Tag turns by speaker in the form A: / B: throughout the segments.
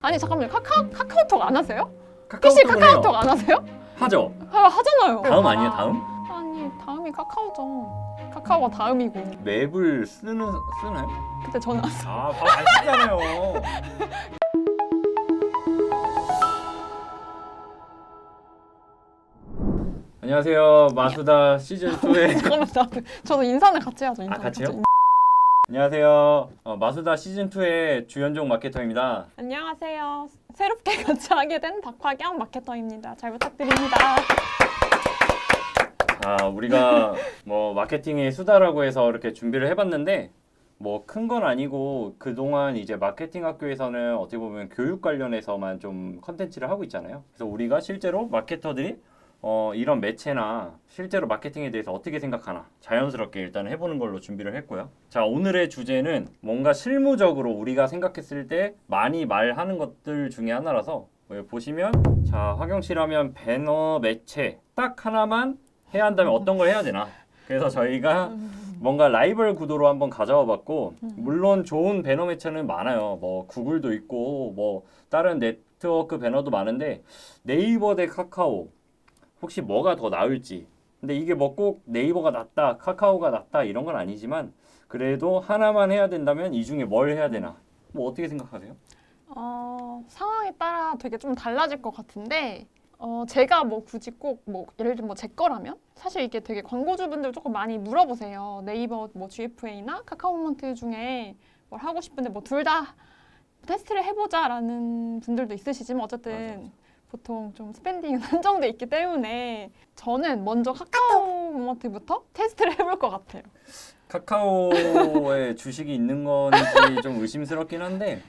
A: 아니 잠깐만요. 카카오톡 안 하세요?
B: 카카오톡은
A: PC 카카오톡
B: 해요.
A: 안 하세요?
B: 하죠.
A: 하잖아요.
B: 다음 아니에요, 다음?
A: 아니 다음이 카카오죠. 카카오가 다음이고.
B: 맵을 쓰나요?
A: 그때 저는 안 써요.
B: 아, 바로 안 쓰잖아요. 안녕하세요, 마수다 시즌 2의
A: 잠깐만 저도 인사는 같이 해야죠. 인사.
B: 같이요? 안녕하세요, 마수다 시즌 2의 주연종 마케터입니다.
A: 안녕하세요. 새롭게 같이 하게 된 박화경 마케터입니다. 잘 부탁드립니다.
B: 아, 우리가 뭐 마케팅의 수다라고 해서 이렇게 준비를 해봤는데 뭐 큰 건 아니고 그동안 이제 마케팅 학교에서는 어떻게 보면 교육 관련해서만 좀 컨텐츠를 하고 있잖아요. 그래서 우리가 실제로 마케터들이 이런 매체나 실제로 마케팅에 대해서 어떻게 생각하나 자연스럽게 일단 해보는 걸로 준비를 했고요. 자, 오늘의 주제는 뭔가 실무적으로 우리가 생각했을 때 많이 말하는 것들 중에 하나라서 여기 보시면 자, 화경 씨라면 배너 매체 딱 하나만 해야 한다면 어떤 걸 해야 되나? 그래서 저희가 뭔가 라이벌 구도로 한번 가져와 봤고, 물론 좋은 배너 매체는 많아요. 뭐 구글도 있고 뭐 다른 네트워크 배너도 많은데 네이버 대 카카오 혹시 뭐가 더 나을지. 근데 이게 뭐 꼭 네이버가 낫다, 카카오가 낫다 이런 건 아니지만 그래도 하나만 해야 된다면 이 중에 뭘 해야 되나? 뭐 어떻게 생각하세요?
A: 상황에 따라 되게 좀 달라질 것 같은데 제가 뭐 굳이 꼭 뭐 예를 들면 뭐 제 거라면 사실 이게 되게 광고주분들 조금 많이 물어보세요. 네이버 뭐 GFA나 카카오몬트 중에 뭘 하고 싶은데 뭐 둘 다 테스트를 해보자라는 분들도 있으시지만 어쨌든
B: 맞아.
A: 보통 좀 스pen딩은 한정돼 있기 때문에 저는 먼저 카카오몬트부터 테스트를 해볼 것 같아요.
B: 카카오에 주식이 있는 건지 좀 의심스럽긴 한데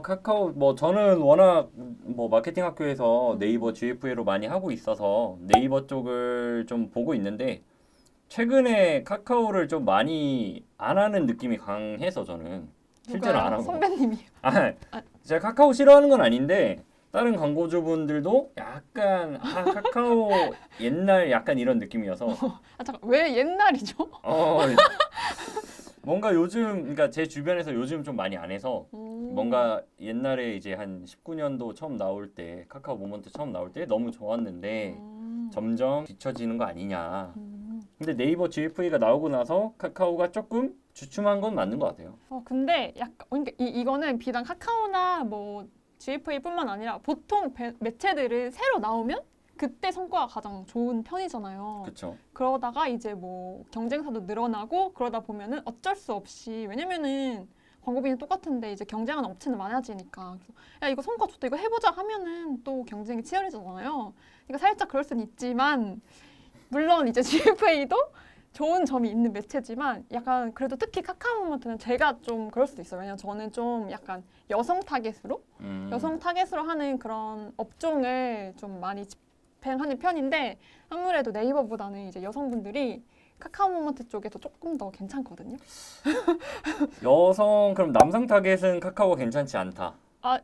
B: 카카오 뭐 저는 워낙 뭐 마케팅 학교에서 네이버 GFA로 많이 하고 있어서 네이버 쪽을 좀 보고 있는데 최근에 카카오를 좀 많이 안 하는 느낌이 강해서 저는 실제로 안 하고
A: 선배님이.
B: 제가 카카오 싫어하는 건 아닌데 다른 광고주분들도 약간 카카오 옛날 약간 이런 느낌이어서
A: 잠깐 왜 옛날이죠?
B: 뭔가 요즘 그러니까 제 주변에서 요즘 좀 많이 안 해서 뭔가 옛날에 이제 한 19년도 처음 나올 때 카카오 모먼트 처음 나올 때 너무 좋았는데 점점 뒤처지는 거 아니냐. 근데 네이버 GFA가 나오고 나서 카카오가 조금 주춤한 건 맞는 것 같아요.
A: 근데 약간 그러니까 이거는 비단 카카오나 뭐 GFA뿐만 아니라 보통 매체들은 새로 나오면 그때 성과가 가장 좋은 편이잖아요.
B: 그렇죠.
A: 그러다가 이제 뭐 경쟁사도 늘어나고 그러다 보면은 어쩔 수 없이 왜냐면은 광고비는 똑같은데 이제 경쟁하는 업체는 많아지니까 그래서 야 이거 성과 좋다 이거 해보자 하면은 또 경쟁이 치열해지잖아요. 그러니까 살짝 그럴 수는 있지만 물론 이제 GFA도 좋은 점이 있는 매체지만 약간 그래도 특히 카카오모먼트는 제가 좀 그럴 수도 있어요. 왜냐면 저는 좀 약간 여성 타겟으로 하는 그런 업종을 좀 많이 집행하는 편인데 아무래도 네이버보다는 이제 여성분들이 카카오모먼트 쪽에서 조금 더 괜찮거든요.
B: 그럼 남성 타겟은 카카오가 괜찮지 않다.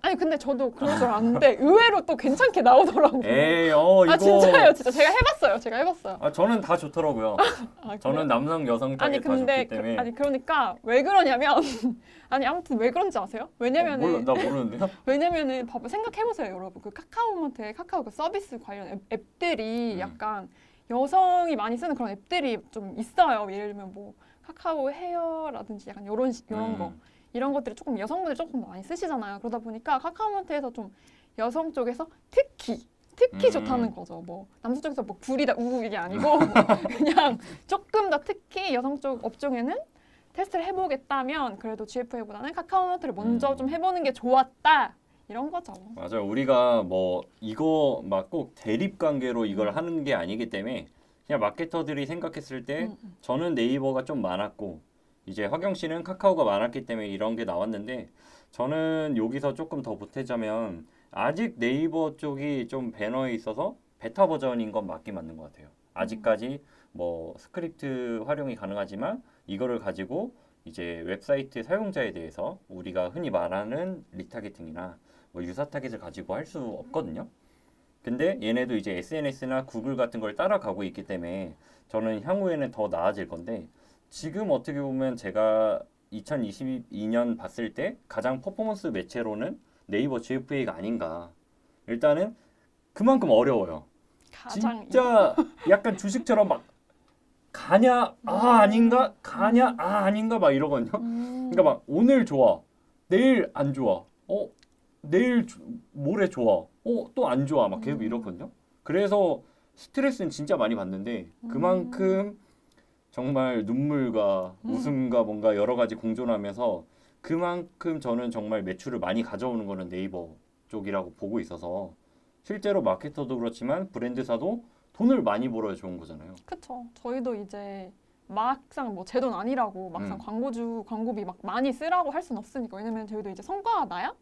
A: 아니 근데 저도 그럴 줄 아는데 의외로 또 괜찮게 나오더라고요.
B: 에이, 이거.
A: 진짜요, 진짜 제가 해봤어요.
B: 저는 다 좋더라고요. 저는 남성, 여성 타겟 다 좋기 때문에.
A: 그러니까 왜 그러냐면 아니 아무튼 왜 그런지 아세요? 왜냐면은
B: 나 모르는데요?
A: 왜냐면은 봐봐 생각해보세요, 여러분. 그 카카오몬트의 카카오 그 서비스 관련 앱들이 약간 여성이 많이 쓰는 그런 앱들이 좀 있어요. 예를 들면 뭐 카카오 헤어라든지 약간 이런 거. 이런 것들이 조금 여성분들이 조금 많이 쓰시잖아요. 그러다 보니까 카카오몬트에서 좀 여성 쪽에서 특히 좋다는 거죠. 뭐 남성 쪽에서 뭐 구리다 우 이게 아니고 그냥 조금 더 특히 여성 쪽 업종에는 테스트를 해보겠다면 그래도 GFA보다는 카카오몬트를 먼저 좀 해보는 게 좋았다. 이런 거죠.
B: 맞아요. 우리가 뭐 이거 막 꼭 대립 관계로 이걸 하는 게 아니기 때문에 그냥 마케터들이 생각했을 때 저는 네이버가 좀 많았고 이제 화경 씨는 카카오가 많았기 때문에 이런 게 나왔는데 저는 여기서 조금 더 보태자면 아직 네이버 쪽이 좀 배너에 있어서 베타 버전인 건 맞긴 맞는 것 같아요. 아직까지 뭐 스크립트 활용이 가능하지만 이거를 가지고 이제 웹사이트 사용자에 대해서 우리가 흔히 말하는 리타겟팅이나 뭐 유사 타겟을 가지고 할 수 없거든요. 근데 얘네도 이제 SNS나 구글 같은 걸 따라가고 있기 때문에 저는 향후에는 더 나아질 건데 지금 어떻게 보면 제가 2022년 봤을 때 가장 퍼포먼스 매체로는 네이버 GFA가 아닌가. 일단은 그만큼 어려워요.
A: 가장
B: 진짜 약간 주식처럼 막 가냐 아닌가 가냐 아닌가 막 이러거든요. 그러니까 막 오늘 좋아 내일 안 좋아 내일 모레 좋아 또 안 좋아 막 계속 이러거든요. 그래서 스트레스는 진짜 많이 받는데 그만큼 정말 눈물과 웃음과 뭔가 여러 가지 공존하면서 그만큼 저는 정말 매출을 많이 가져오는 거는 네이버 쪽이라고 보고 있어서 실제로 마케터도 그렇지만 브랜드사도 돈을 많이 벌어야 좋은 거잖아요.
A: 그쵸. 저희도 이제 막상 뭐 제 돈 아니라고 막상 광고비 막 많이 쓰라고 할 순 없으니까. 왜냐면 저희도 이제 성과가 나야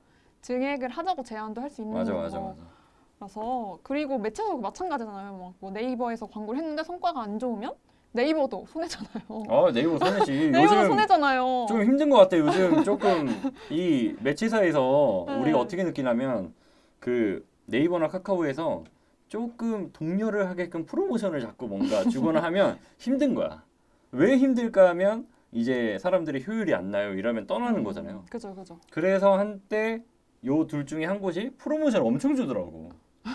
A: 증액을 하자고 제안도 할 수 있는
B: 맞아.
A: 거라서. 그리고 매체도 마찬가지잖아요. 뭐 네이버에서 광고를 했는데 성과가 안 좋으면 네이버도 손해잖아요.
B: 네이버 손해지.
A: 네이버도
B: 요즘
A: 손해잖아요.
B: 좀 힘든 것 같아요. 요즘 조금 이 매체사에서
A: 네.
B: 우리가 어떻게 느끼냐면 그 네이버나 카카오에서 조금 독려를 하게끔 프로모션을 자꾸 뭔가 주거나 하면 힘든 거야. 왜 힘들까 하면 이제 사람들이 효율이 안 나요. 이러면 떠나는 거잖아요.
A: 그죠.
B: 그래서 한때 요 둘 중에 한 곳이 프로모션 엄청 주더라고.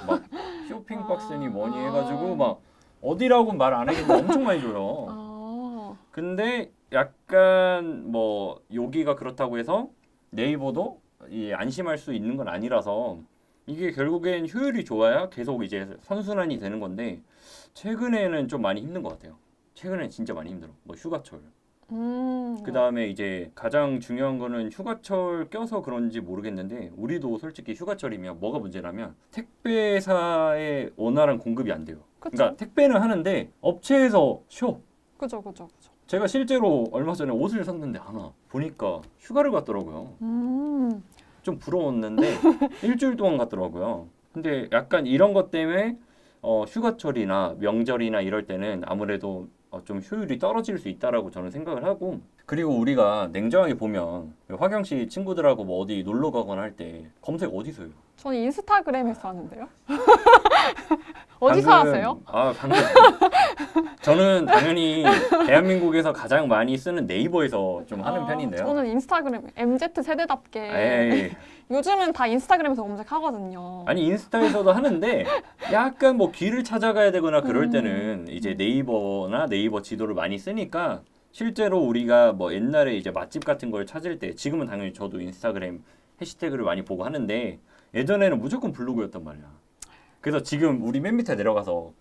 B: 막 쇼핑 박스니 뭐니 해가지고 막 어디라고 말 안 하겠는데 엄청 많이 줘요. 근데 약간 뭐 여기가 그렇다고 해서 네이버도 안심할 수 있는 건 아니라서 이게 결국엔 효율이 좋아야 계속 이제 선순환이 되는 건데 최근에는 좀 많이 힘든 것 같아요. 최근에는 진짜 많이 힘들어. 뭐 휴가철. 그 다음에 이제 가장 중요한 거는 휴가철 껴서 그런지 모르겠는데 우리도 솔직히 휴가철이면 뭐가 문제냐면 택배사의 원활한 공급이 안 돼요.
A: 그쵸?
B: 그러니까 택배는 하는데 업체에서 쉬어.
A: 그죠.
B: 제가 실제로 얼마 전에 옷을 샀는데 하나 보니까 휴가를 갔더라고요. 좀 부러웠는데 일주일 동안 갔더라고요. 근데 약간 이런 것 때문에 휴가철이나 명절이나 이럴 때는 아무래도 좀 효율이 떨어질 수 있다라고 저는 생각을 하고 그리고 우리가 냉정하게 보면 화경 씨 친구들하고 뭐 어디 놀러 가거나 할 때 검색 어디서 해요?
A: 저는 인스타그램에서 하는데요. 어디서
B: 방금,
A: 하세요?
B: 방금 저는 당연히 대한민국에서 가장 많이 쓰는 네이버에서 좀 하는 편인데요.
A: 저는 인스타그램 MZ 세대답게
B: 에이,
A: 요즘은 다 인스타그램에서 검색하거든요.
B: 아니 인스타에서도 하는데 약간 뭐 길을 찾아가야 되거나 그럴 때는 이제 네이버나 네이버 지도를 많이 쓰니까 실제로 우리가 뭐 옛날에 이제 맛집 같은 걸 찾을 때 지금은 당연히 저도 인스타그램 해시태그를 많이 보고 하는데 예전에는 무조건 블로그였단 말이야. 그래서 지금 우리 맨 밑에 내려가서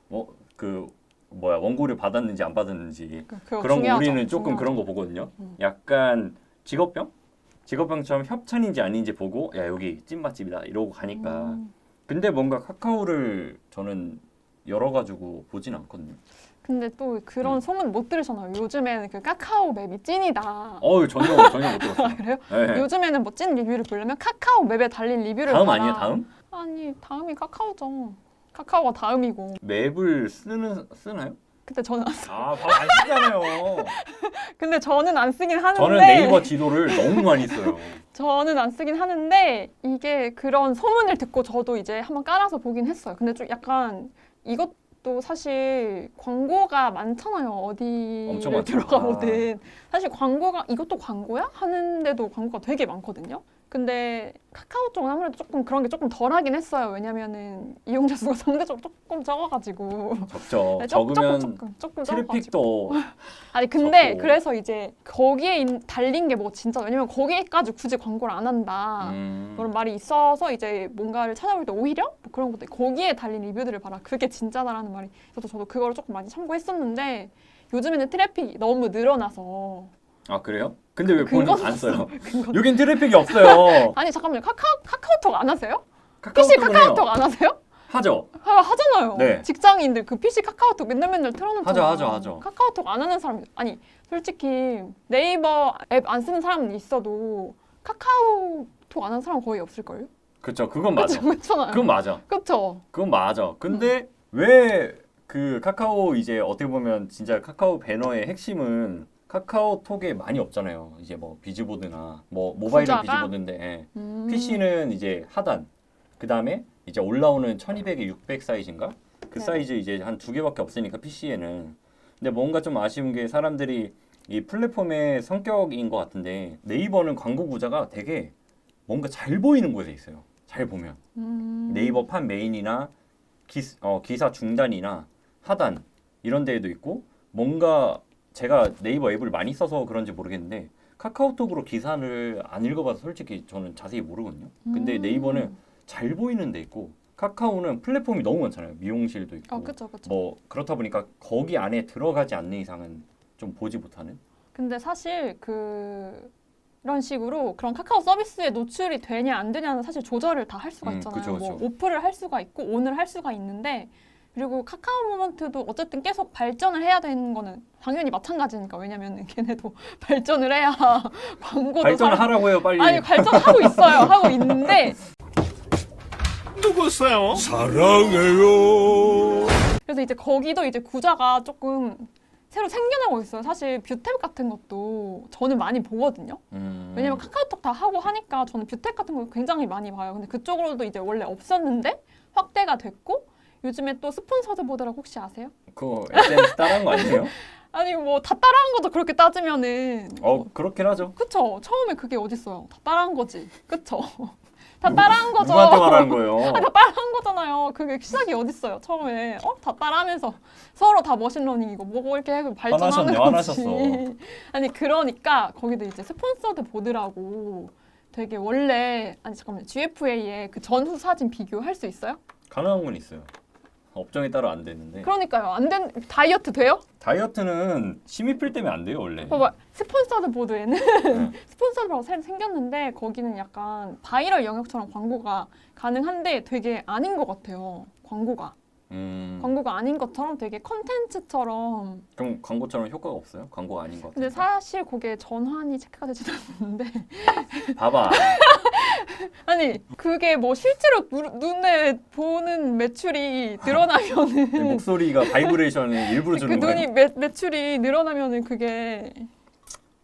B: 원고료 받았는지 안 받았는지
A: 그거
B: 그런 거
A: 중요하죠.
B: 우리는 조금
A: 중요하죠.
B: 그런 거 보거든요. 약간 직업병처럼 협찬인지 아닌지 보고 야 여기 찐맛집이다 이러고 가니까 근데 뭔가 카카오를 저는 열어가지고 보진 않거든요.
A: 근데 또 그런 소문 못 들으셨나요? 요즘에는 그 카카오 맵이 찐이다.
B: 전혀 못 들었어요.
A: 그래요?
B: 네.
A: 요즘에는 뭐 찐 리뷰를 보려면 카카오 맵에 달린 리뷰를
B: 다음
A: 봐라.
B: 아니에요 다음?
A: 아니 다음이 카카오죠. 카카오가 다음이고.
B: 맵을 쓰나요?
A: 근데 저는 안
B: 안 쓰잖아요.
A: 근데 저는 안 쓰긴 하는데.
B: 저는 네이버 지도를 너무 많이 써요.
A: 저는 안 쓰긴 하는데 이게 그런 소문을 듣고 저도 이제 한번 깔아서 보긴 했어요. 근데 좀 약간 이것도 사실 광고가 많잖아요.
B: 엄청
A: 어디를
B: 많죠.
A: 들어가 보든. 사실 광고가 이것도 광고야? 하는데도 광고가 되게 많거든요. 근데 카카오 쪽은 아무래도 조금 그런 게 조금 덜하긴 했어요. 왜냐면은 이용자 수가 상대적으로 조금 적어가지고.
B: 적죠.
A: 네,
B: 적으면
A: 조금 적어가지고.
B: 트래픽도
A: 아니 근데
B: 적고.
A: 그래서 이제 거기에 달린 게 뭐 진짜 왜냐면 거기에까지 굳이 광고를 안 한다 그런 말이 있어서 이제 뭔가를 찾아볼 때 오히려 뭐 그런 것들 거기에 달린 리뷰들을 봐라 그게 진짜다라는 말이 있어서 저도 그거를 조금 많이 참고했었는데 요즘에는 트래픽이 너무 늘어나서
B: 그래요? 근데 왜 본인
A: 근거는
B: 안 써요?
A: 근거.
B: 여긴 트래픽이 없어요.
A: 아니 잠깐만요 카카오톡 안 하세요?
B: 카카오톡은
A: PC
B: 해요.
A: 카카오톡 안 하세요?
B: 하죠.
A: 하잖아요.
B: 네.
A: 직장인들 그 PC 카카오톡 맨날 틀어놓잖아요.
B: 하죠.
A: 카카오톡 안 하는 사람 아니 솔직히 네이버 앱 안 쓰는 사람은 있어도 카카오톡 안 하는 사람 거의 없을걸요?
B: 그쵸. 그건 맞아.
A: 그렇잖아요.
B: 그건 맞아.
A: 그쵸?
B: 그건 맞아. 근데 왜 그 카카오 이제 어떻게 보면 진짜 카카오 배너의 핵심은 카카오톡에 많이 없잖아요. 이제 뭐 비즈보드나 뭐 모바일은
A: 구자가?
B: 비즈보드인데 PC는 이제 하단. 그 다음에 이제 올라오는 1200에 600 사이즈인가? 그
A: 네.
B: 사이즈 이제 한 두 개밖에 없으니까 PC에는. 근데 뭔가 좀 아쉬운 게 사람들이 이 플랫폼의 성격인 것 같은데 네이버는 광고 구자가 되게 뭔가 잘 보이는 곳에 있어요. 잘 보면 네이버 판 메인이나 기사 중단이나 하단 이런 데에도 있고 뭔가 제가 네이버 앱을 많이 써서 그런지 모르겠는데 카카오톡으로 기사를 안 읽어봐서 솔직히 저는 자세히 모르거든요. 근데 네이버는 잘 보이는 데 있고 카카오는 플랫폼이 너무 많잖아요. 미용실도 있고
A: 그쵸, 그쵸.
B: 뭐 그렇다 보니까 거기 안에 들어가지 않는 이상은 좀 보지 못하는.
A: 근데 사실 그런 식으로 그런 카카오 서비스에 노출이 되냐 안 되냐는 사실 조절을 다 할 수가 있잖아요.
B: 그쵸, 그쵸.
A: 뭐 오프를 할 수가 있고 온을 할 수가 있는데 그리고 카카오 모먼트도 어쨌든 계속 발전을 해야 되는 거는 당연히 마찬가지니까 왜냐면 걔네도 발전을 해야 광고도
B: 발전을 하라고 해요, 빨리.
A: 아니 발전하고 있어요. 하고 있는데
C: 누구세요? 사랑해요.
A: 그래서 이제 거기도 이제 구조가 조금 새로 생겨나고 있어요. 사실 뷰탭 같은 것도 저는 많이 보거든요. 왜냐면 카카오톡 다 하고 하니까 저는 뷰탭 같은 거 굉장히 많이 봐요. 근데 그쪽으로도 이제 원래 없었는데 확대가 됐고 요즘에 또 스폰서드 보드라고 혹시 아세요?
B: 그거 SNS 따라한 거 아니에요?
A: 아니 뭐 다 따라한 거죠. 그렇게 따지면은
B: 그렇긴 하죠.
A: 그쵸. 처음에 그게 어딨어요. 다 따라한 거지. 그쵸. 다 따라한 거죠.
B: 누구한테 말하는 거예요?
A: 다 따라한 거잖아요. 그게 시작이 어딨어요. 처음에 다 따라하면서 서로 다 머신러닝이고 뭐 이렇게 해서 발전하는
B: 화나셨네,
A: 거지.
B: 화나셨어.
A: 아니 그러니까 거기도 이제 스폰서드 보드라고 되게 원래 아니 잠깐만요. GFA의 그 전후 사진 비교할 수 있어요?
B: 가능한 건 있어요. 업종에 따라 안 되는데.
A: 그러니까요. 안 된 다이어트 돼요?
B: 다이어트는 심의필 때문에 안 돼요, 원래.
A: 봐봐. 스폰서드 보드에는
B: 응.
A: 스폰서드라고 새로 생겼는데 거기는 약간 바이럴 영역처럼 광고가 가능한데 되게 아닌 것 같아요. 광고가 아닌 것처럼 되게 컨텐츠처럼.
B: 그럼 광고처럼 효과가 없어요? 광고가 아닌 것 같아요.
A: 근데 사실 그게 전환이 체크가 되지도 않는데
B: 봐봐.
A: 아니 그게 뭐 실제로 눈에 보는 매출이 늘어나면은
B: 목소리가 바이브레이션을 일부러
A: 그
B: 주는 거예요.
A: 눈이 매출이 늘어나면은 그게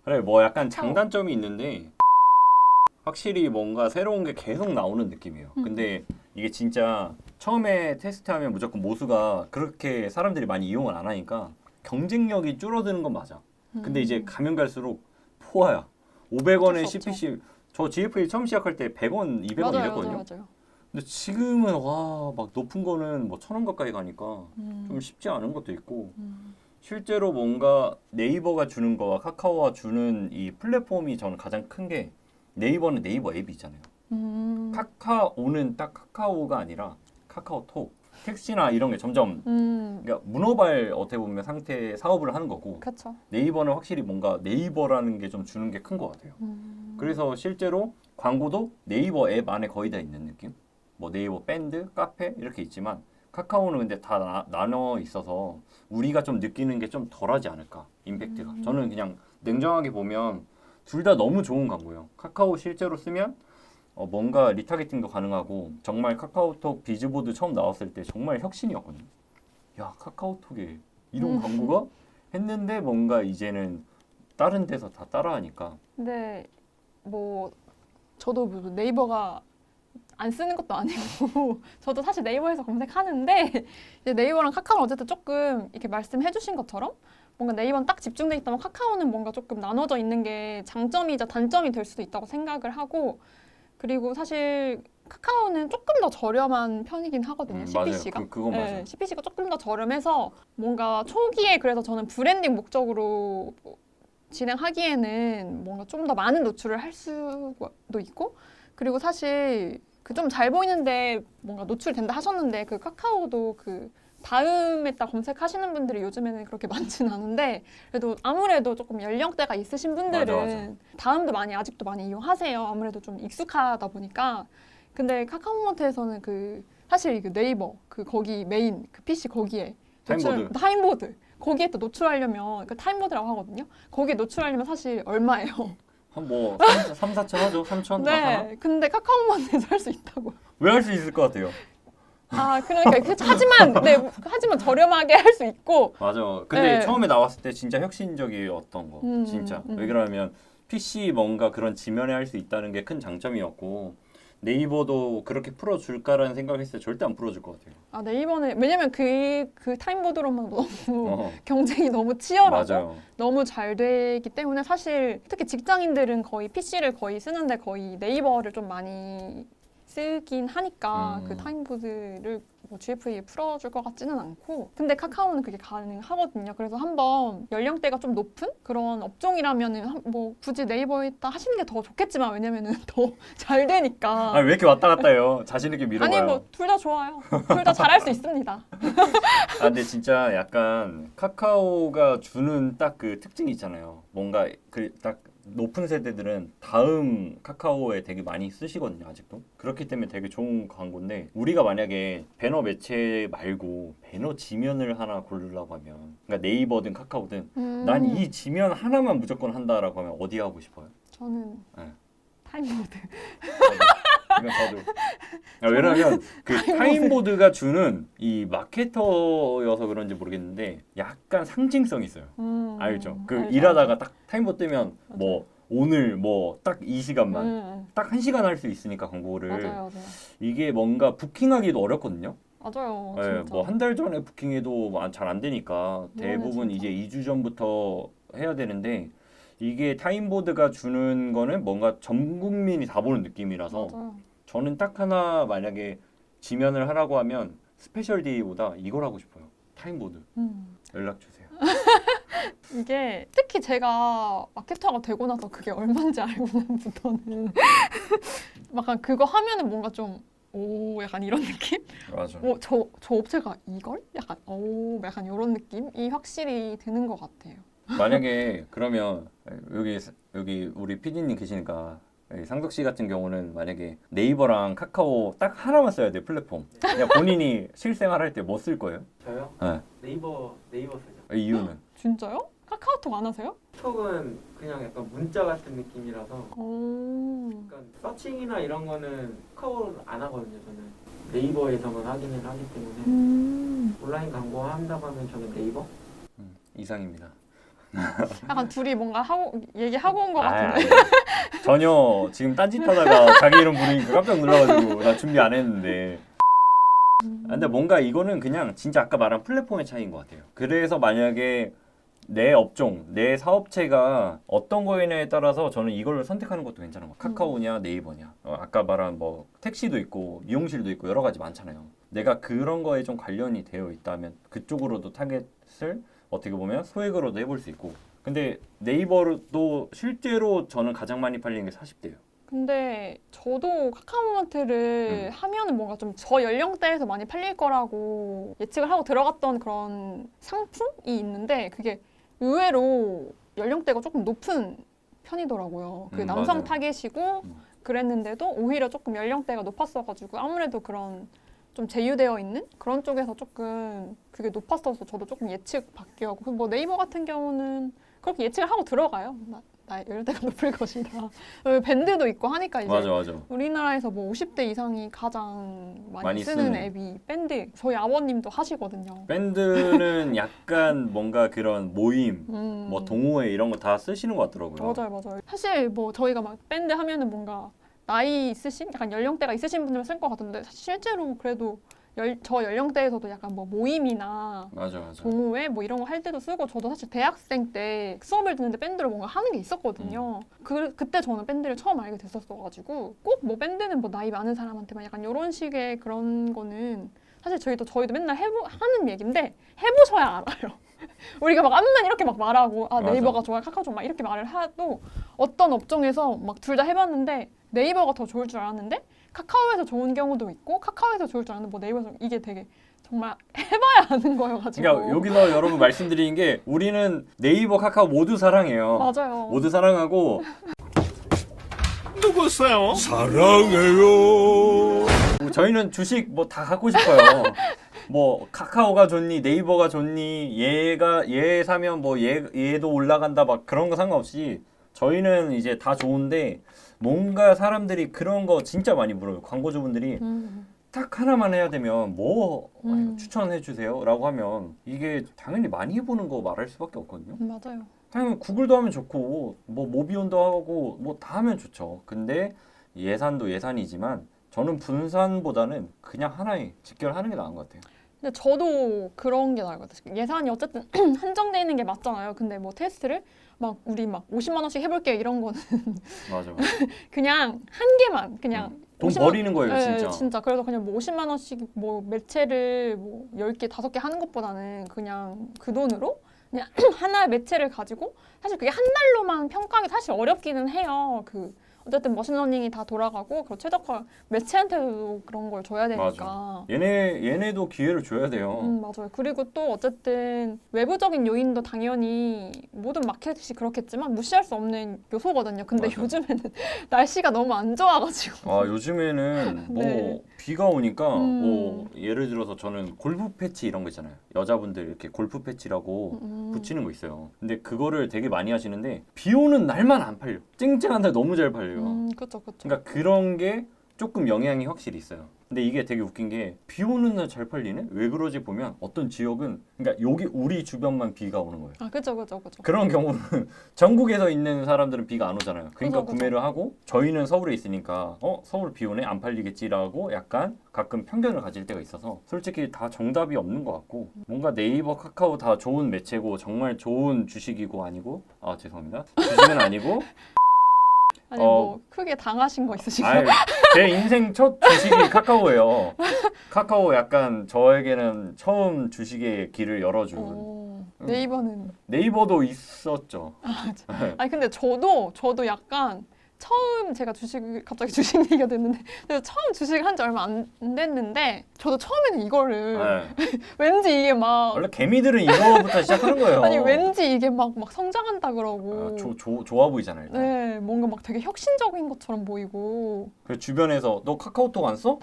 B: 그래, 뭐 약간 장단점이 있는데 확실히 뭔가 새로운 게 계속 나오는 느낌이에요. 근데 이게 진짜 처음에 테스트하면 무조건 모수가 그렇게 사람들이 많이 이용을 안 하니까 경쟁력이 줄어드는 건 맞아. 근데 이제 가면 갈수록 포화야. 500원에
A: 어쩔 수 없죠.
B: CPC 저 GFA 처음 시작할 때 100원, 200원 이랬거든요.
A: 맞아요.
B: 근데 지금은 와, 막 높은 거는 뭐 1,000원 가까이 가니까 좀 쉽지 않은 것도 있고 실제로 뭔가 네이버가 주는 거와 카카오가 주는 이 플랫폼이 저는 가장 큰 게 네이버는 네이버 앱이 있잖아요. 카카오는 딱 카카오가 아니라 카카오톡, 택시나 이런 게 점점 그러니까 문어발 어떻게 보면 상태의 사업을 하는 거고
A: 그렇죠.
B: 네이버는 확실히 뭔가 네이버라는 게 좀 주는 게 큰 것 같아요. 그래서 실제로 광고도 네이버 앱 안에 거의 다 있는 느낌? 뭐 네이버 밴드, 카페 이렇게 있지만 카카오는 근데 다 나눠 있어서 우리가 좀 느끼는 게 좀 덜하지 않을까 임팩트가. 저는 그냥 냉정하게 보면 둘 다 너무 좋은 광고예요. 카카오 실제로 쓰면 뭔가 리타게팅도 가능하고 정말 카카오톡 비즈보드 처음 나왔을 때 정말 혁신이었거든요. 야, 카카오톡에 이런 광고가 했는데 뭔가 이제는 다른 데서 다 따라하니까.
A: 근데 뭐 저도 뭐 네이버가 안 쓰는 것도 아니고 저도 사실 네이버에서 검색하는데 이제 네이버랑 카카오는 어쨌든 조금 이렇게 말씀해주신 것처럼 뭔가 네이버는 딱 집중돼 있다면 카카오는 뭔가 조금 나눠져 있는 게 장점이자 단점이 될 수도 있다고 생각을 하고 그리고 사실 카카오는 조금 더 저렴한 편이긴 하거든요. CPC가.
B: 맞아요. 그건 맞아요.
A: CPC가 조금 더 저렴해서 뭔가 초기에 그래서 저는 브랜딩 목적으로 진행하기에는 뭔가 좀 더 많은 노출을 할 수도 있고 그리고 사실 그 좀 잘 보이는데 뭔가 노출된다 하셨는데 그 카카오도 그 다음에다 검색하시는 분들이 요즘에는 그렇게 많지는 않은데 그래도 아무래도 조금 연령대가 있으신 분들은
B: 맞아.
A: 다음도 많이 아직도 많이 이용하세요. 아무래도 좀 익숙하다 보니까 근데 카카오마트에서는 그 사실 그 네이버 그 거기 메인 그 PC 거기에 타임보드 거기에 또 노출하려면 그 타임보드라고 하거든요. 거기에 노출하려면 사실 얼마예요?
B: 한 뭐 3, 4천 하죠? 3천?
A: 네. 근데 카카오마트에서 할 수 있다고.
B: 왜 할 수 있을 것 같아요?
A: 그러니까 하지만 저렴하게 할 수 있고.
B: 맞아. 근데
A: 네.
B: 처음에 나왔을 때 진짜 혁신적이었던 거. 진짜. 왜 그러냐면 PC 뭔가 그런 지면에 할 수 있다는 게 큰 장점이었고 네이버도 그렇게 풀어줄까라는 생각을 했을 때 절대 안 풀어줄 것 같아요.
A: 아, 네이버는 왜냐면 그 타임보드로만 너무
B: 어,
A: 경쟁이 너무 치열하고
B: 맞아요.
A: 너무 잘 되기 때문에 사실 특히 직장인들은 거의 PC를 거의 쓰는데 거의 네이버를 좀 많이 쓰긴 하니까 그 타임보드를 뭐 GFA에 풀어줄 것 같지는 않고 근데 카카오는 그게 가능하거든요. 그래서 한번 연령대가 좀 높은 그런 업종이라면은 뭐 굳이 네이버에다 하시는 게 더 좋겠지만 왜냐면은 더 잘 되니까.
B: 아, 왜 이렇게 왔다 갔다 해요? 자신 있게 밀어봐요.
A: 아니 뭐 둘 다 좋아요. 둘 다 잘할 수 있습니다.
B: 아, 근데 진짜 약간 카카오가 주는 딱 그 특징이 있잖아요. 뭔가 그 딱 높은 세대들은 다음 카카오에 되게 많이 쓰시거든요, 아직도. 그렇기 때문에 되게 좋은 광고인데 우리가 만약에 배너 매체 말고 배너 지면을 하나 고르려고 하면 그러니까 네이버든 카카오든 난 이 지면 하나만 무조건 한다라고 하면 어디 하고 싶어요?
A: 저는
B: 네.
A: 타임보드.
B: 이건 저도. 아, 왜냐면 그 타임보드가 주는 이 마케터여서 그런지 모르겠는데 약간 상징성이 있어요. 알죠? 그
A: 알죠,
B: 일하다가
A: 알죠.
B: 딱 타임보드 뜨면
A: 맞아요.
B: 뭐 오늘 뭐 딱 이 시간만 딱 1시간 할 수 있으니까 광고를
A: 맞아요, 맞아요.
B: 이게 뭔가 부킹하기도 어렵거든요.
A: 맞아요.
B: 네,
A: 진짜.
B: 뭐 한 달 전에 부킹해도 잘 안 되니까 대부분
A: 진짜.
B: 이제 2주 전부터 해야 되는데 이게 타임보드가 주는 거는 뭔가 전 국민이 다 보는 느낌이라서
A: 맞아요.
B: 저는 딱 하나 만약에 지면을 하라고 하면 스페셜 데이보다 이걸 하고 싶어요. 타임보드. 연락 주세요.
A: 이게 특히 제가 마케터가 되고 나서 그게 얼마인지 알고 나부터는 약간 그거 하면은 뭔가 좀 오, 약간 이런 느낌?
B: 맞아.
A: 오, 저 업체가 이걸? 약간 오, 약간 이런 느낌이 확실히 드는 것 같아요.
B: 만약에 그러면 여기 우리 PD님 계시니까 상덕 씨 같은 경우는 만약에 네이버랑 카카오 딱 하나만 써야 돼 플랫폼. 그냥 본인이 실생활 할 때 뭐 쓸 거예요?
C: 저요?
B: 네.
C: 네이버 쓰죠.
B: 이유는?
A: 진짜요? 카카오톡 안 하세요?
C: 톡은 그냥 약간 문자 같은 느낌이라서
A: 오.
C: 약간 서칭이나 이런 거는 카카오를 안 하거든요. 저는 네이버에서만 확인을 하기 때문에 온라인 광고 한다고 하면 저는 네이버?
B: 이상입니다.
A: 약간 둘이 뭔가 얘기하고 온 것 같은데.
B: 전혀 지금 딴짓하다가 자기 이름 부르니까 깜짝 놀라가지고 나 준비 안 했는데. 근데 뭔가 이거는 그냥 진짜 아까 말한 플랫폼의 차이인 것 같아요. 그래서 만약에 내 업종, 내 사업체가 어떤 거냐에 따라서 저는 이걸 선택하는 것도 괜찮은 것 같아요. 카카오냐 네이버냐. 아까 말한 뭐 택시도 있고 미용실도 있고 여러 가지 많잖아요. 내가 그런 거에 좀 관련이 되어 있다면 그쪽으로도 타겟을 어떻게 보면 소액으로도 해볼 수 있고. 근데 네이버도 실제로 저는 가장 많이 팔리는 게 40대예요.
A: 근데 저도 카카오마트를 하면은 뭔가 좀 저 연령대에서 많이 팔릴 거라고 예측을 하고 들어갔던 그런 상품이 있는데 그게 의외로 연령대가 조금 높은 편이더라고요. 그 남성
B: 맞아요.
A: 타겟이고 그랬는데도 오히려 조금 연령대가 높았어가지고 아무래도 그런 좀 제휴되어 있는 그런 쪽에서 조금 그게 높았어서 저도 조금 예측 바뀌고 뭐 네이버 같은 경우는 그렇게 예측을 하고 들어가요. 나의 연령대가 높을 것이다. 밴드도 있고 하니까 이제
B: 맞아.
A: 우리나라에서 뭐 50대 이상이 가장 많이
B: 많이
A: 쓰는
B: 쓰는.
A: 앱이 밴드. 저희 아버님도 하시거든요.
B: 밴드는 약간 뭔가 그런 모임,
A: 음.
B: 뭐 동호회 이런 거 다 쓰시는 것 같더라고요.
A: 맞아요. 사실 뭐 저희가 막 밴드 하면은 뭔가 나이 있으신, 약간 연령대가 있으신 분들은 쓸 것 같은데 실제로 그래도 저 연령대에서도 약간 뭐 모임이나
B: 맞아.
A: 동호회 뭐 이런 거 할 때도 쓰고 저도 사실 대학생 때 수업을 듣는데 밴드로 뭔가 하는 게 있었거든요. 그때 저는 밴드를 처음 알게 됐었어가지고 꼭 뭐 밴드는 뭐 나이 많은 사람한테만 약간 이런 식의 그런 거는 사실 저희도 맨날 하는 얘기인데 해보셔야 알아요. 우리가 막 암만 이렇게 막 말하고 아
B: 맞아.
A: 네이버가 좋아 카카오톡 막 이렇게 말을 해도 어떤 업종에서 막 둘 다 해봤는데 네이버가 더 좋을 줄 알았는데 카카오에서 좋은 경우도 있고 카카오에서 좋을 줄 알았는데 뭐 네이버에서 이게 되게 정말 해봐야 아는 거여가지고
B: 그러니까 여기서 여러분 말씀드리는 게 우리는 네이버, 카카오 모두 사랑해요.
A: 맞아요.
B: 모두 사랑하고
D: 누구세요? 사랑해요.
B: 저희는 주식 뭐 다 갖고 싶어요. 뭐 카카오가 좋니, 네이버가 좋니, 얘 사면 뭐 얘도 올라간다 막 그런 거 상관없이 저희는 이제 다 좋은데 뭔가 사람들이 그런 거 진짜 많이 물어요. 광고주분들이 딱 하나만 해야 되면 뭐 추천해 주세요라고 하면 이게 당연히 많이 해보는 거 말할 수밖에 없거든요.
A: 맞아요.
B: 당연히 구글도 하면 좋고 뭐 모비온도 하고 뭐 다 하면 좋죠. 근데 예산도 예산이지만 저는 분산보다는 그냥 하나에 직결하는 게 나은 것 같아요.
A: 근데 저도 그런 게 나을 것 같아요. 예산이 어쨌든 한정돼 있는 게 맞잖아요. 근데 뭐 테스트를 막 우리 막 50만 원씩 해볼게요 이런 거는
B: 맞아.
A: 그냥 한 개만 그냥
B: 돈
A: 50만
B: 버리는 거예요,
A: 네,
B: 진짜.
A: 그래서 그냥 뭐 50만 원씩 뭐 매체를 뭐 10개, 5개 하는 것보다는 그냥 그 돈으로 그냥 하나의 매체를 가지고 사실 그게 한 달로만 평가하기 사실 어렵기는 해요. 그 어쨌든 머신러닝이 다 돌아가고 그 최적화 매체한테도 그런 걸 줘야 되니까.
B: 얘네도 기회를 줘야 돼요.
A: 맞아요. 그리고 또 어쨌든 외부적인 요인도 당연히 모든 마켓이 그렇겠지만 무시할 수 없는 요소거든요. 근데
B: 맞아.
A: 요즘에는 날씨가 너무 안 좋아가지고.
B: 아, 요즘에는 뭐
A: 네.
B: 비가 오니까 뭐 예를 들어서 저는 골프 패치 이런 거 있잖아요. 여자분들 이렇게 골프 패치라고 붙이는 거 있어요. 근데 그거를 되게 많이 하시는데 비 오는 날만 안 팔려. 쨍쨍한 날 너무 잘 팔려요.
A: 그렇죠, 그렇죠.
B: 그러니까 그런 게 조금 영향이 확실히 있어요. 근데 이게 되게 웃긴 게 비 오는 날 잘 팔리네? 왜 그러지 보면 어떤 지역은 그러니까 여기 우리 주변만 비가 오는 거예요.
A: 아, 그렇죠, 그렇죠, 그렇죠.
B: 그런 경우는 전국에서 있는 사람들은 비가 안 오잖아요. 그러니까
A: 그죠.
B: 구매를 하고 저희는 서울에 있으니까 서울 비 오네 안 팔리겠지라고 약간 가끔 편견을 가질 때가 있어서 솔직히 다 정답이 없는 것 같고 뭔가 네이버, 카카오 다 좋은 매체고 정말 좋은 주식이고 아니고 아 죄송합니다. 주식은 아니고
A: 아니 뭐 크게 당하신 거 있으신가요?
B: 아유, 제 인생 첫 주식이 카카오예요. 카카오 약간 저에게는 처음 주식의 길을 열어준
A: 네이버는
B: 네이버도 있었죠.
A: 아니 근데 저도 약간 처음 제가 갑자기 주식 얘기가 됐는데 근데 처음 주식을 한 지 얼마 안 됐는데 저도 처음에는 이거를
B: 네.
A: 왠지 이게 막
B: 원래 개미들은 이거부터 시작하는 거예요.
A: 아니 왠지 이게 막 성장한다 그러고
B: 좋아 보이잖아요. 일단.
A: 네 뭔가 막 되게 혁신적인 것처럼 보이고
B: 그 주변에서 너 카카오톡 안 써?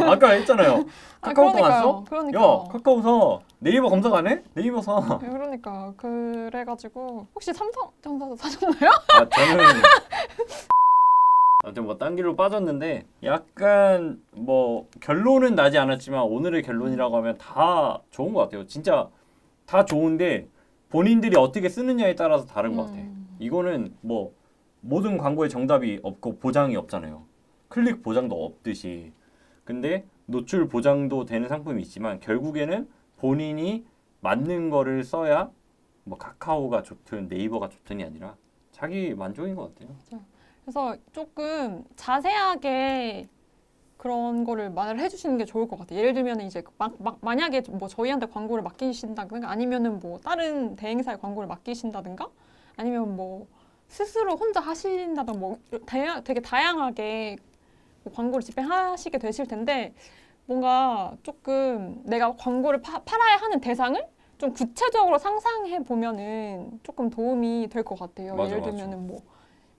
B: 아까 했잖아요. 카카오톡 안 써?
A: 그러니까
B: 야 카카오 사. 네이버 검색 안 해? 네이버 사.
A: 그러니까 그래가지고 혹시 삼성전자도 사셨나요?
B: 아 저는 아무튼 뭐 딴 길로 빠졌는데 약간 뭐 결론은 나지 않았지만 오늘의 결론이라고 하면 다 좋은 것 같아요. 진짜 다 좋은데 본인들이 어떻게 쓰느냐에 따라서 다른 것 같아요. 이거는 뭐 모든 광고에 정답이 없고 보장이 없잖아요. 클릭 보장도 없듯이. 근데 노출 보장도 되는 상품이 있지만 결국에는 본인이 맞는 거를 써야 뭐 카카오가 좋든 네이버가 좋든이 아니라 자기 만족인 것 같아요.
A: 그래서 조금 자세하게 그런 거를 말을 해주시는 게 좋을 것 같아요. 예를 들면 이제 만약에 뭐 저희한테 광고를 맡기신다든가 아니면은 뭐 다른 대행사에 광고를 맡기신다든가 아니면 뭐 스스로 혼자 하신다든가 뭐 되게 다양하게 뭐 광고를 집행하시게 되실 텐데 뭔가 조금 내가 광고를 팔아야 하는 대상을 좀 구체적으로 상상해 보면은 조금 도움이 될 것 같아요.
B: 맞아,
A: 예를 들면은 뭐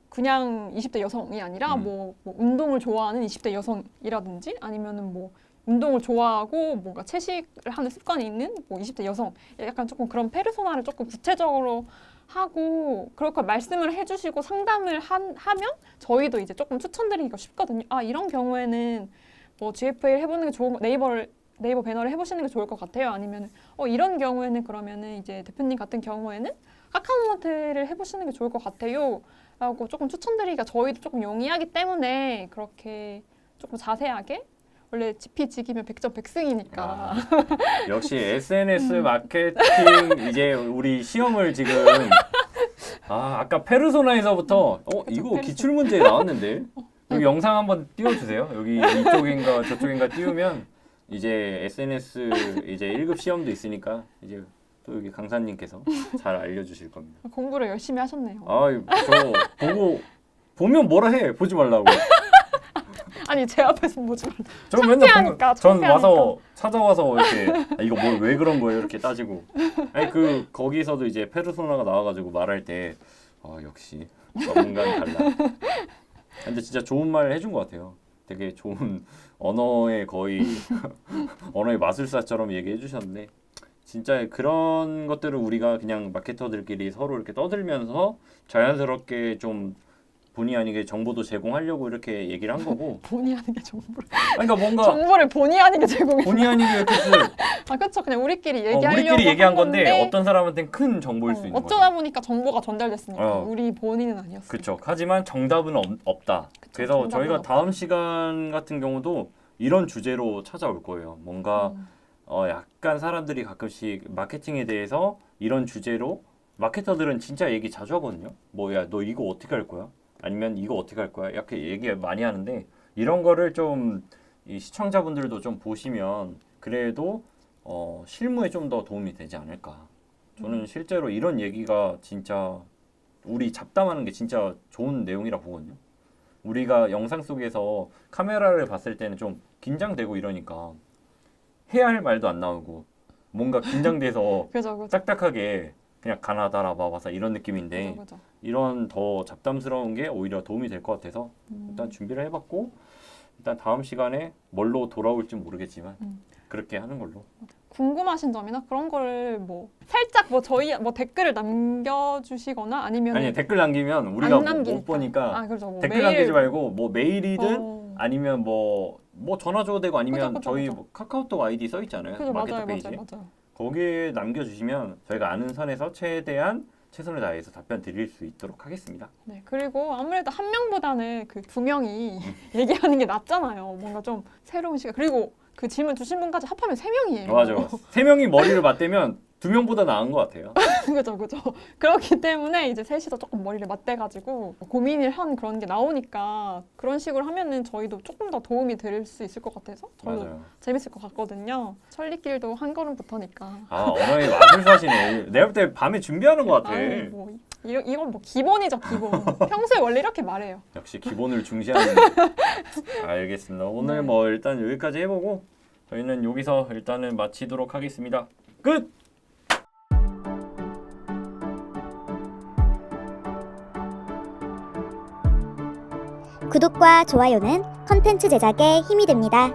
A: 그냥 20대 여성이 아니라 뭐 운동을 좋아하는 20대 여성이라든지 아니면은 뭐 운동을 좋아하고 뭔가 채식을 하는 습관이 있는 뭐 20대 여성 약간 조금 그런 페르소나를 조금 구체적으로 하고 그렇게 말씀을 해주시고 상담을 하면 저희도 이제 조금 추천드리기가 쉽거든요. 아 이런 경우에는 뭐 GFA를 해보는 게 좋은 네이버 배너를 해보시는 게 좋을 것 같아요. 아니면 이런 경우에는 그러면은 이제 대표님 같은 경우에는 카카오마트를 해보시는 게 좋을 것 같아요. 라고 조금 추천드리기가 저희도 조금 용이하기 때문에 그렇게 조금 자세하게 원래 지피지기면 100점 100승이니까
B: 역시 SNS 마케팅 이제 우리 시험을 지금 아까 페르소나에서부터 이거
A: 페르소나.
B: 기출 문제에 나왔는데 여기 영상 한번 띄워주세요. 여기 이쪽인가 저쪽인가 띄우면 이제 SNS 이제 1급 시험도 있으니까 이제 또 여기 강사님께서 잘 알려주실 겁니다.
A: 공부를 열심히 하셨네요.
B: 저 보면 뭐라 해 보지 말라고.
A: 아니 제 앞에서 보지 말라.
B: 저 맨날
A: 창피하니까,
B: 전 와서 찾아와서 이렇게 이거 뭐 왜 그런 거예요 이렇게 따지고. 아니 거기서도 이제 페르소나가 나와가지고 말할 때 역시 전문가는 달라. 근데 진짜 좋은 말 해준 것 같아요. 되게 좋은 언어의 거의 언어의 마술사처럼 얘기해 주셨는데 진짜 그런 것들을 우리가 그냥 마케터들끼리 서로 이렇게 떠들면서 자연스럽게 좀 본의 아니게 정보도 제공하려고 이렇게 얘기를 한 거고.
A: 본의 아니게 정보를.
B: 그러니까 뭔가
A: 정보를 본의 아니게 제공해.
B: 본의 아니게 이렇게
A: 아 그렇죠. 그냥 우리끼리 얘기하려고
B: 우리끼리 얘기한
A: 한
B: 건데 어떤 사람한테는 큰 정보일 수 있는 거죠.
A: 어쩌다 보니까 정보가 전달됐으니까
B: 어.
A: 우리 본인은 아니었어요.
B: 그렇죠. 하지만 정답은 없다.
A: 그쵸,
B: 그래서
A: 정답은
B: 저희가
A: 없다.
B: 다음 시간 같은 경우도 이런 주제로 찾아올 거예요. 뭔가 약간 사람들이 가끔씩 마케팅에 대해서 이런 주제로 마케터들은 진짜 얘기 자주 하거든요. 뭐야 너 이거 어떻게 할 거야? 아니면 이거 어떻게 할 거야? 이렇게 얘기 많이 하는데 이런 거를 좀 이 시청자분들도 좀 보시면 그래도 실무에 좀 더 도움이 되지 않을까. 저는 실제로 이런 얘기가 진짜 우리 잡담하는 게 진짜 좋은 내용이라 보거든요. 우리가 영상 속에서 카메라를 봤을 때는 좀 긴장되고 이러니까 해야 할 말도 안 나오고 뭔가 긴장돼서
A: 그죠, 그죠.
B: 딱딱하게 그냥 가나다라 봐봐서 이런 느낌인데
A: 그죠, 그죠.
B: 이런 더 잡담스러운 게 오히려 도움이 될 것 같아서 일단 준비를 해봤고 일단 다음 시간에 뭘로 돌아올지 모르겠지만 그렇게 하는 걸로.
A: 궁금하신 점이나 그런 거를 뭐 살짝 뭐 저희 뭐 댓글을 남겨주시거나 아니면
B: 아니 댓글 남기면 우리가
A: 안
B: 못
A: 남기니까.
B: 보니까
A: 아 그렇죠. 뭐
B: 댓글
A: 메일
B: 남기지 말고 뭐 메일이든 아니면 뭐 전화 줘도 되고 아니면
A: 그죠,
B: 저희
A: 그죠.
B: 뭐 카카오톡 아이디 써 있잖아요.
A: 그죠,
B: 마케터
A: 맞아요,
B: 페이지.
A: 맞아요.
B: 거기에 남겨주시면 저희가 아는 선에서 최대한 최선을 다해서 답변 드릴 수 있도록 하겠습니다.
A: 네, 그리고 아무래도 한 명보다는 그 두 명이 얘기하는 게 낫잖아요. 뭔가 좀 새로운 시각. 그리고 그 질문 주신 분까지 합하면 세 명이에요.
B: 맞아. 세 명이 머리를 맞대면 두 명보다 나은 것 같아요.
A: 그죠, 그죠. 그렇기 때문에 이제 셋이서 조금 머리를 맞대가지고 고민을 한 그런 게 나오니까 그런 식으로 하면은 저희도 조금 더 도움이 될 수 있을 것 같아서 저도
B: 맞아요.
A: 재밌을 것 같거든요. 천리길도 한 걸음부터니까.
B: 아 언어의 마술사시네. 내가 볼 때 밤에 준비하는 것 같아.
A: 아유, 뭐 이건 뭐 기본이죠, 기본. 평소에 원래 이렇게 말해요.
B: 역시 기본을 중시하는. 알겠습니다. 오늘
A: 네.
B: 뭐 일단 여기까지 해보고 저희는 여기서 일단은 마치도록 하겠습니다. 끝!
D: 구독과 좋아요는 컨텐츠 제작에 힘이 됩니다.